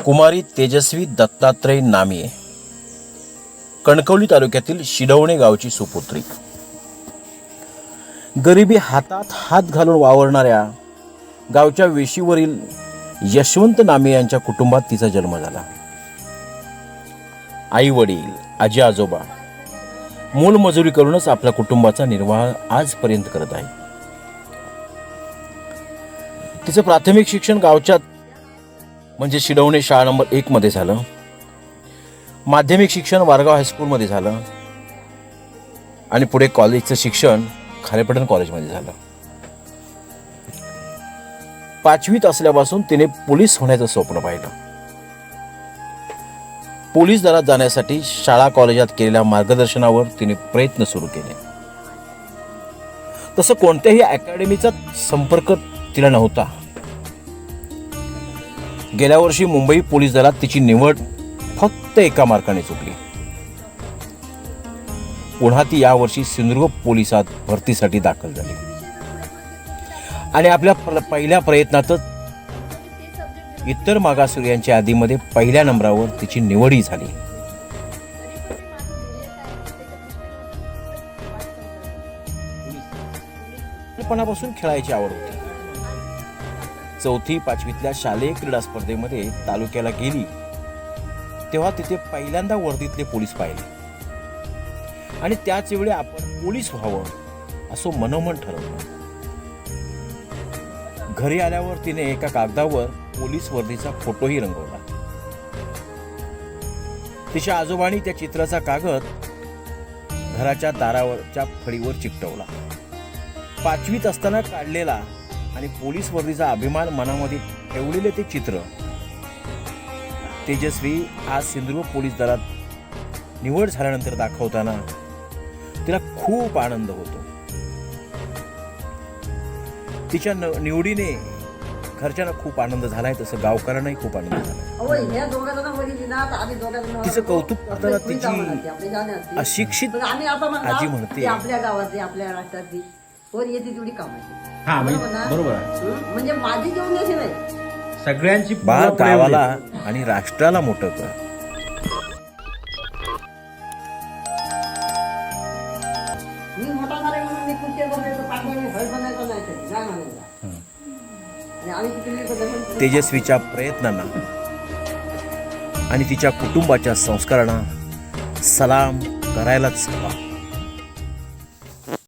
कुमारी तेजस्वी दत्तात्रय नामे, कणकवली तालुक्यातील शिडवणे गावची सुपुत्री. गरिबी हातात हात घालून वावरणाऱ्या गावच्या वेशीवरील यशवंत नामे यांच्या कुटुंबात तिचा जन्म झाला. आई वडील, आजी आजोबा मोलमजुरी करूनच आपल्या कुटुंबाचा निर्वाह आजपर्यंत करत आहे. तिचं प्राथमिक शिक्षण गावच्या म्हणजे शिडवणे शाळा नंबर 1 मध्ये झालं. माध्यमिक शिक्षण वारगाव हायस्कूलमध्ये झालं आणि पुढे कॉलेजचं शिक्षण खारेपटण कॉलेजमध्ये झालं. 5वीत असल्यापासून तिने पोलीस होण्याचं स्वप्न पाहिलं. पोलीस दलात जाण्यासाठी शाळा कॉलेजात केलेल्या मार्गदर्शनावर तिने प्रयत्न सुरू केले. तसं कोणत्याही अकॅडमीचा संपर्क तिला नव्हता. गेल्या वर्षी मुंबई पोलीस दलात तिची निवड फक्त 1 मार्काने चुकली. पुन्हा ती यावर्षी सिंधुदुर्ग पोलिसात भरतीसाठी दाखल झाली आणि आपल्या पहिल्या प्रयत्नातच इतर मागासवर्गीयांच्या यादीमध्ये पहिल्या नंबरावर तिची निवडही झाली. लहानपणापासून खेळायची आवड होती. 4थी 5वीतल्या शालेय क्रीडा स्पर्धेमध्ये तालुक्याला गेली तेव्हा तिथे पहिल्यांदा वर्दीतले पोलीस पाहिले आणि त्याच वेळी आपण पोलीस व्हावं असं मनोमन ठरवलं. घरी आल्यावर तिने एका कागदावर पोलीस वर्दीचा फोटोही रंगवला. तिच्या आजोबांनी त्या चित्राचा कागद घराच्या दारावरच्या फळीवर चिकटवला. 5वीत असताना काढलेला आणि पोलीस वर्दीचा अभिमान मनामध्ये ठेवलेले ते चित्र तेजस्वी आज सिंधुदुर्ग पोलीस दलात निवड झाल्यानंतर दाखवताना तिला खूप आनंद होतो. तिच्या निवडीने घरच्यांना खूप आनंद झालाय, तसं गावकऱ्यांनाही खूप आनंद झाला. तिचं कौतुक करताना तिची अशिक्षित आजी म्हणते, आपल्या गावातली आपल्या राष्ट्रातली वर येते तेवढी कामाची. बरोबर आहे. म्हणजे माझी जेवण अशी नाही, सगळ्यांची बाळ गावाला आणि राष्ट्राला मोठं कर. मी मोठा झाला म्हणून मी कुठे बनायचं, पाठवणे हळ बनायचं नाही तरी काय म्हणायचं. आणि आम्ही तिकडे तेजस्वीच्या प्रयत्नांना आणि तिच्या कुटुंबाच्या संस्कारांना सलाम करायलाच हवा.